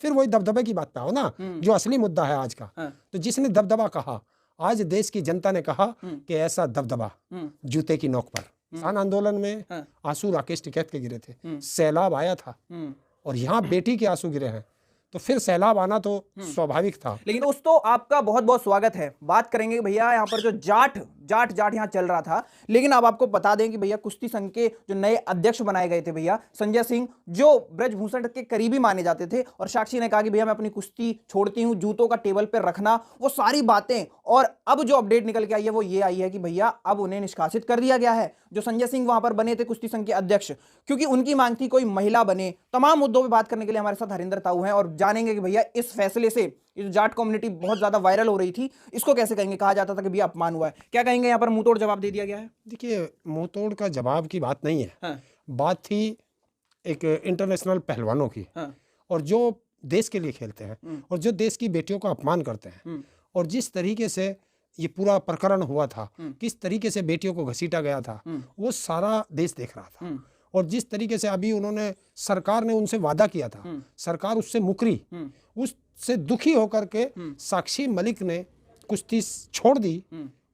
फिर वही दबदबे की बात पे आओ ना, जो असली मुद्दा है आज का। तो जिसने दबदबा कहा, आज देश की जनता ने कहा कि ऐसा दबदबा जूते की नोक पर। किसान आंदोलन में आंसू राकेश टिकैत के गिरे थे, सैलाब आया था, और यहाँ बेटी के आंसू गिरे हैं, तो फिर सैलाब आना तो स्वाभाविक था। लेकिन दोस्तों आपका बहुत बहुत स्वागत है। बात करेंगे भैया यहाँ पर जो जाट यहाँ चल रहा था, लेकिन अब आपको बता दें कि भैया कुश्ती संघ के जो नए अध्यक्ष बनाए गए थे भैया संजय सिंह, जो ब्रजभूषण के करीबी माने जाते थे, और साक्षी ने कहा कि भैया मैं अपनी कुश्ती छोड़ती हूं, जूतों का टेबल पर रखना, वो सारी बातें। और अब जो अपडेट निकल के आई है वो ये आई है कि भैया अब उन्हें निष्कासित कर दिया गया है, जो संजय सिंह वहां पर बने थे कुश्ती संघ के अध्यक्ष, क्योंकि उनकी मांग थी कोई महिला बने। तमाम मुद्दों पर बात करने के लिए हमारे साथ हरिंदर ताऊ हैं, और जानेंगे कि भैया इस फैसले से ये जो जाट कम्युनिटी बहुत ज्यादा वायरल हो रही थी, इसको कैसे कहेंगे। कहा जाता था कि भैया अपमान हुआ है, क्या कहेंगे। यहाँ पर मुंह तोड़ जवाब दे दिया गया है। देखिए, मुंह तोड़ का जवाब की बात नहीं है। हाँ। बात थी एक इंटरनेशनल पहलवानों की। हाँ। और जो देश के लिए खेलते हैं और जो देश की बेटियों का अपमान करते हैं, और जिस तरीके से ये पूरा प्रकरण हुआ था, किस तरीके से बेटियों को घसीटा गया था, वो सारा देश देख रहा था। और जिस तरीके से अभी उन्होंने, सरकार ने उनसे वादा किया था, सरकार उससे मुकरी, उससे दुखी होकर के साक्षी मलिक ने कुश्ती छोड़ दी।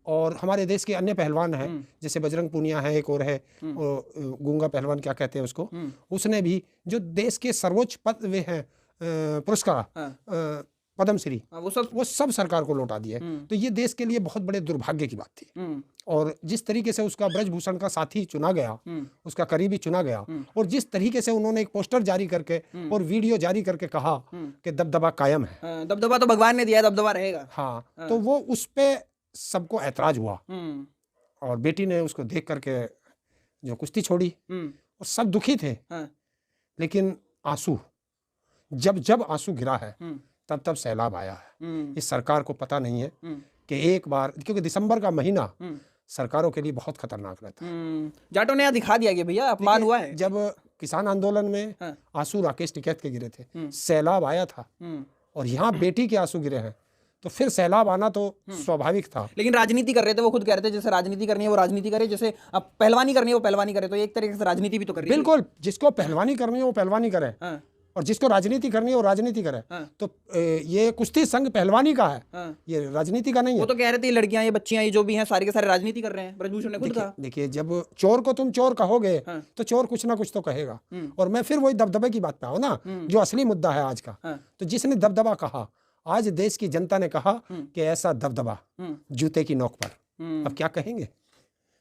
और हमारे देश के अन्य पहलवान हैं, जैसे बजरंग पूनिया है, एक और है गूंगा पहलवान, क्या कहते हैं उसको, उसने भी, जो देश के सर्वोच्च पद वे हैं पुरस्कार पद्मश्री, वो सब सरकार को लौटा दिए। तो ये देश के लिए बहुत बड़े दुर्भाग्य की बात थी। और जिस तरीके से उसका ब्रजभूषण का साथी चुना गया, उसका करीबी चुना गया, और जिस तरीके से उन्होंने एक पोस्टर जारी करके और वीडियो जारी करके कहा कि दबदबा कायम है। दबदबा तो भगवान ने दिया है, दबदबा रहेगा। हाँ, तो वो उस पे सबको ऐतराज हुआ, और बेटी ने उसको देख करके जो कुश्ती छोड़ी, और सब दुखी थे। लेकिन आंसू, जब आंसू गिरा है, तब सैलाब आया है। इस सरकार को पता नहीं है कि एक बार, क्योंकि दिसंबर का महीना सरकारों के लिए बहुत खतरनाक रहता है। जाटों ने यहाँ दिखा दिया कि भैया अपमान हुआ है। जब किसान आंदोलन में आंसू राकेश टिकैत के गिरे थे, सैलाब आया था, और यहाँ बेटी के आंसू गिरे हैं, तो फिर सैलाब आना तो स्वाभाविक था। लेकिन राजनीति कर रहे थे, वो खुद कह रहे थे जैसे राजनीति करनी है वो राजनीति करे, जैसे अब पहलवानी करनी है वो पहलवानी करे। तो एक तरीके से राजनीति भी तो कर रही है। बिल्कुल, जिसको पहलवानी करनी है वो पहलवानी करे, और जिसको राजनीति करनी है वो राजनीति करे। तो ये कुश्ती संघ पहलवानी का है, ये राजनीति का नहीं है। वो तो कह रहे थे लड़कियां, ये बच्चियां, ये जो भी हैं सारे के सारे राजनीति कर रहे हैं, ब्रजभूषण ने खुद कहा। देखिए, जब चोर को तुम चोर कहोगे तो चोर कुछ ना कुछ तो कहेगा। और मैं फिर वही दबदबे की बात पे आओ ना, जो असली मुद्दा है आज का। तो जिसने दबदबा कहा, आज देश की जनता ने कहा कि ऐसा दबदबा जूते की नोक पर। अब क्या कहेंगे।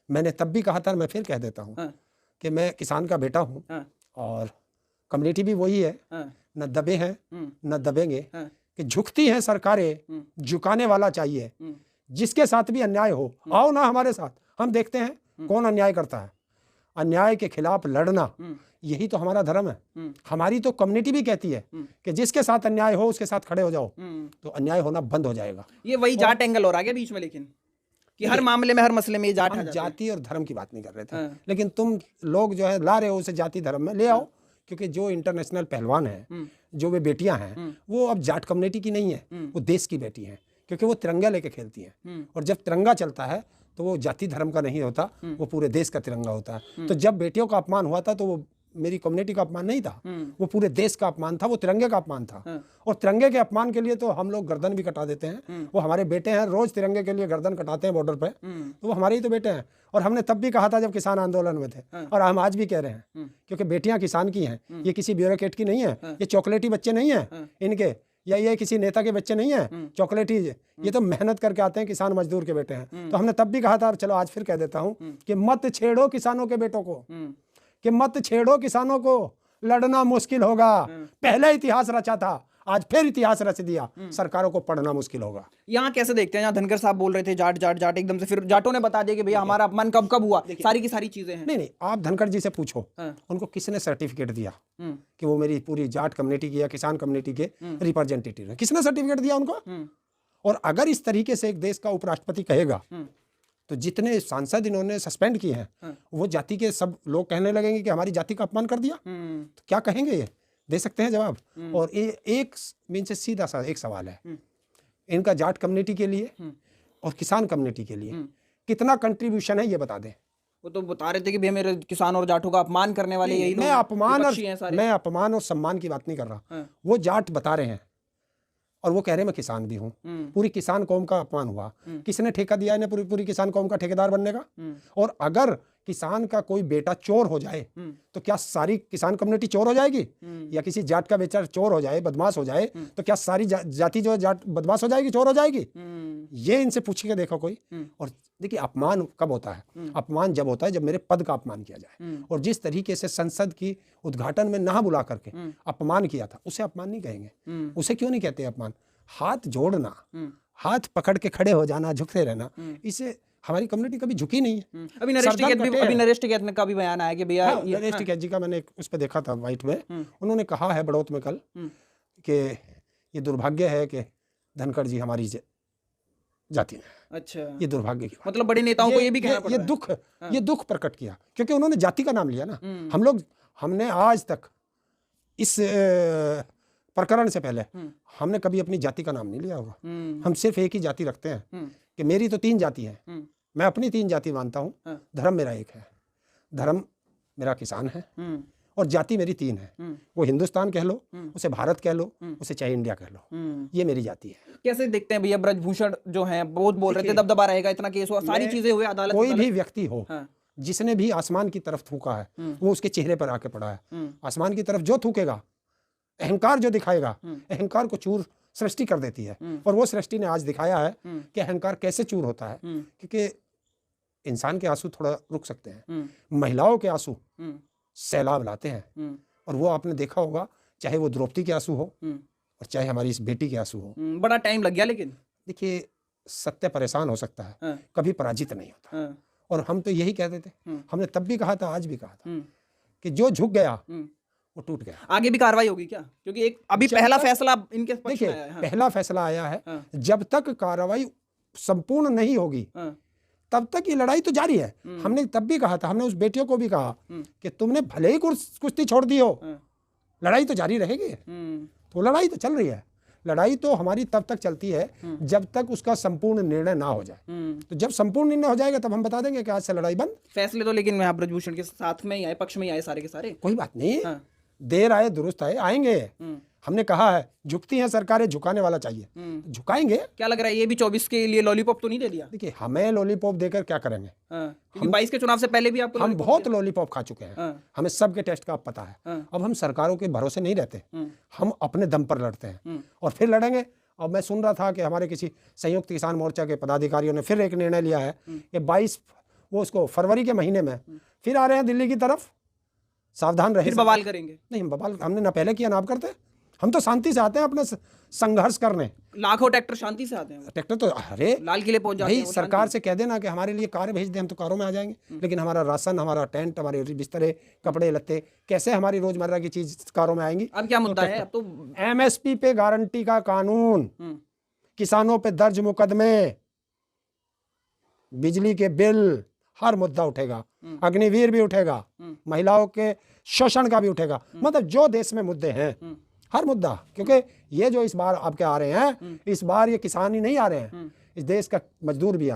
मैंने तब भी कहा था, मैं फिर कह देता हूँ कि मैं किसान का बेटा हूँ, और कम्युनिटी भी वही है, न दबे हैं न दबेंगे, कि झुकती हैं सरकारें, झुकाने वाला चाहिए। जिसके साथ भी अन्याय हो, आओ ना हमारे साथ, हम देखते हैं कौन अन्याय करता है। अन्याय के खिलाफ लड़ना, यही तो हमारा धर्म है। हमारी तो कम्युनिटी भी कहती है कि जिसके साथ अन्याय हो उसके साथ खड़े हो जाओ, तो अन्याय होना बंद हो जाएगा। ये वही जाट एंगल हो रहा है बीच में, लेकिन कि हर मामले में, हर मसले में ये जाट हम जाति और धर्म की बात नहीं कर रहे थे। लेकिन तुम लोग जो है ला रहे हो उसे जाति धर्म में ले आओ, क्योंकि जो इंटरनेशनल पहलवान हैं, जो वे बेटियां हैं, वो अब जाट कम्युनिटी की नहीं है, वो देश की बेटी हैं, क्योंकि वो तिरंगा लेके खेलती हैं। और जब तिरंगा चलता है तो वो जाति धर्म का नहीं होता, वो पूरे देश का तिरंगा होता है। तो जब बेटियों का अपमान हुआ था, तो वो मेरी कम्युनिटी का अपमान नहीं था, वो पूरे देश का अपमान था, वो तिरंगे का अपमान था। और तिरंगे के अपमान के लिए तो हम लोग गर्दन भी कटा देते हैं। वो हमारे बेटे हैं, रोज तिरंगे के लिए गर्दन कटाते हैं बॉर्डर पे, तो वो हमारे ही तो बेटे हैं। और हमने तब भी कहा था जब किसान आंदोलन में थे, और हम आज भी कह रहे हैं, क्योंकि बेटियां किसान की हैं, ये किसी ब्यूरोक्रेट की नहीं है, ये चॉकलेटी बच्चे नहीं हैं इनके, या ये किसी नेता के बच्चे नहीं हैं चॉकलेटी, ये तो मेहनत करके आते हैं, किसान मजदूर के बेटे हैं। तो हमने तब भी कहा था, और चलो आज फिर कह देता हूँ कि मत छेड़ो किसानों के बेटों को, कि मत छेड़ो किसानों को, लड़ना मुश्किल होगा। पहले इतिहास रचा था, आज फिर इतिहास रच दिया, सरकारों को पढ़ना मुश्किल होगा। यहाँ कैसे देखते हैं, यहाँ धनकर साहब बोल रहे थे जाट जाट जाट, एकदम से फिर जाटों ने बता दिया कि भैया हमारा अपमान कब कब हुआ, सारी की सारी चीजें हैं। नहीं, आप धनकर जी से पूछो, उनको किसने सर्टिफिकेट दिया कि वो मेरी पूरी जाट कम्युनिटी की या किसान कम्युनिटी के रिप्रेजेंटेटिव है? किसने सर्टिफिकेट दिया उनको? और अगर इस तरीके से एक देश का उपराष्ट्रपति कहेगा, तो जितने सांसद इन्होंने सस्पेंड किए हैं, वो जाति के सब लोग कहने लगेंगे कि हमारी जाति का अपमान कर दिया, तो क्या कहेंगे? ये दे सकते हैं जवाब। और एक मीन से सीधा सा एक सवाल है इनका, जाट कम्युनिटी के लिए और किसान कम्युनिटी के लिए कितना कंट्रीब्यूशन है, ये बता दें। वो तो बता रहे थे कि भैया मेरे किसान और जाटों का अपमान करने वाले यही मैं लोग अपमान विपक्षी हैं सारे। मैं अपमान और सम्मान की बात नहीं कर रहा। हाँ। वो जाट बता रहे हैं और वो कह रहे हैं मैं किसान भी हूँ। पूरी किसान कौम का अपमान हुआ। किसने ठेका दिया इन्हें पूरी किसान कौम का ठेकेदार बनने का? और अगर किसान का कोई बेटा चोर हो जाए तो क्या सारी किसान कम्युनिटी चोर हो जाएगी? या किसी जाट का बेटा चोर हो जाए, बदमाश हो जाए, तो क्या सारी जाति जो जाट बदमाश हो जाएगी, चोर हो जाएगी? ये इनसे पूछ के देखो कोई। और देखिए अपमान कब होता है? अपमान जब होता है जब मेरे पद का अपमान किया जाए। और जिस तरीके से संसद की उद्घाटन में ना बुला करके अपमान किया था, उसे अपमान नहीं कहेंगे। उसे क्यों नहीं कहते अपमान? हाथ जोड़ना, हाथ पकड़ के खड़े हो जाना, झुकते रहना, इसे हमारी कम्युनिटी कभी झुकी नहीं है। अभी नरेश टिकैत का भी बयान आया कि भैया नरेश टिकैत जी का मैंने उस पर देखा था वाइट में। उन्होंने कहा है बड़ौत में कल कि ये दुर्भाग्य है कि धनखड़ जी हमारी जाति में। अच्छा, ये दुर्भाग्य की मतलब बड़े नेताओं को ये भी कहना पड़ रहा है। ये दुख प्रकट किया क्योंकि उन्होंने जाति का नाम लिया ना। हमने आज तक इस प्रकरण से पहले हमने कभी अपनी जाति का नाम नहीं लिया होगा। हम सिर्फ एक ही जाति रखते हैं कि मेरी तो 3 जाति है, मैं अपनी 3 जाति मानता हूँ। धर्म मेरा एक है, धर्म मेरा किसान है और जाति मेरी 3 है। वो हिंदुस्तान कह लो, उसे भारत कह लो, उसे चाहे इंडिया कह लो, ये मेरी जाति है। कैसे देखते हैं भैया ब्रजभूषण जो है बहुत बोल रहे थे दबदबा रहेगा, इतना केस हुआ, सारी चीजें हुई, अदालत कोई भी व्यक्ति हो जिसने भी आसमान की तरफ थूका है वो उसके चेहरे पर आके पड़ा है। आसमान की तरफ जो थूकेगा, अहंकार जो दिखाएगा, अहंकार को चूर सृष्टि कर देती है। और वो सृष्टि ने आज दिखाया है कि अहंकार कैसे चूर होता है। क्योंकि इंसान के आंसू थोड़ा रुक सकते हैं, महिलाओं के आंसू सैलाब लाते हैं। और वो आपने देखा होगा, चाहे वो द्रौपदी के आंसू हो और चाहे हमारी इस बेटी के आंसू हो। बड़ा टाइम लग गया, लेकिन देखिए सत्य परेशान हो सकता है, कभी पराजित नहीं होता। और हम तो यही कहते थे, हमने तब भी कहा था, आज भी कहा था कि जो झुक गया वो टूट गया। आगे भी कार्रवाई होगी क्या? क्योंकि एक अभी पहला फैसला इनके पक्ष में आया है। पहला फैसला आया है। जब तक कार्रवाई संपूर्ण नहीं होगी तब तक ये लड़ाई तो जारी है। हमने तब भी कहा था, हमने उस बेटियों को भी कहा कि तुमने भले ही कुश्ती छोड़ दी हो, लड़ाई तो जारी रहेगी। तो लड़ाई तो चल रही है। लड़ाई तो हमारी तब तक चलती है जब तक उसका संपूर्ण निर्णय ना हो जाए। तो जब संपूर्ण निर्णय हो जाएगा तब हम बता देंगे कि आज से लड़ाई बंद। फैसले तो लेकिन यहाँ ब्रजभूषण के साथ में ही आए, पक्ष में ही आए सारे के सारे। कोई बात नहीं, देर आए दुरुस्त आए, आएंगे। हमने कहा है झुकती हैं सरकारें, झुकाने वाला चाहिए, झुकाएंगे। क्या लग रहा है ये भी 24 के लिए लॉलीपॉप तो नहीं दे दिया? देखिए हमें लॉलीपॉप देकर क्या करेंगे? क्योंकि 22 के चुनाव से पहले भी आपको हम बहुत लॉलीपॉप खा चुके हैं। हमें सबके टेस्ट का पता है। अब हम सरकारों के भरोसे नहीं रहते, हम अपने दम पर लड़ते हैं और फिर लड़ेंगे। और मैं सुन रहा था कि हमारे किसी संयुक्त किसान मोर्चा के पदाधिकारियों ने फिर एक निर्णय लिया है कि 22 वो उसको फरवरी के महीने में फिर आ रहे हैं दिल्ली की तरफ। सावधान रहे, फिर बवाल करेंगे। नहीं, हम बवाल हमने ना पहले किया ना अब करते। हम तो शांति से आते हैं अपने संघर्ष करने। लाखों ट्रैक्टर शांति से आते हैं। ट्रैक्टर तो अरे लाल किले पहुंच जाते हैं। भाई सरकार से कह देना कि हमारे लिए कार भेज दे, हम तो कारों में आ जाएंगे। लेकिन हमारा राशन, हमारा टेंट, हमारे बिस्तरे, कपड़े लत्ते, कैसे हमारी रोजमर्रा की चीज कारों में आएंगी? अब क्या मुद्दा है? अब तो MSP पे गारंटी का कानून, किसानों पे दर्ज मुकदमे, बिजली के बिल, हर मुद्दा उठेगा। अग्निवीर भी उठेगा, महिलाओं के शोषण का भी उठेगा। मतलब जो देश में मुद्दे हैं, हर मुद्दा। क्योंकि ये जो इस बार आपके आ रहे हैं, इस बार ये किसान ही नहीं आ रहे हैं, इस देश का मजदूर भी आ रहा है।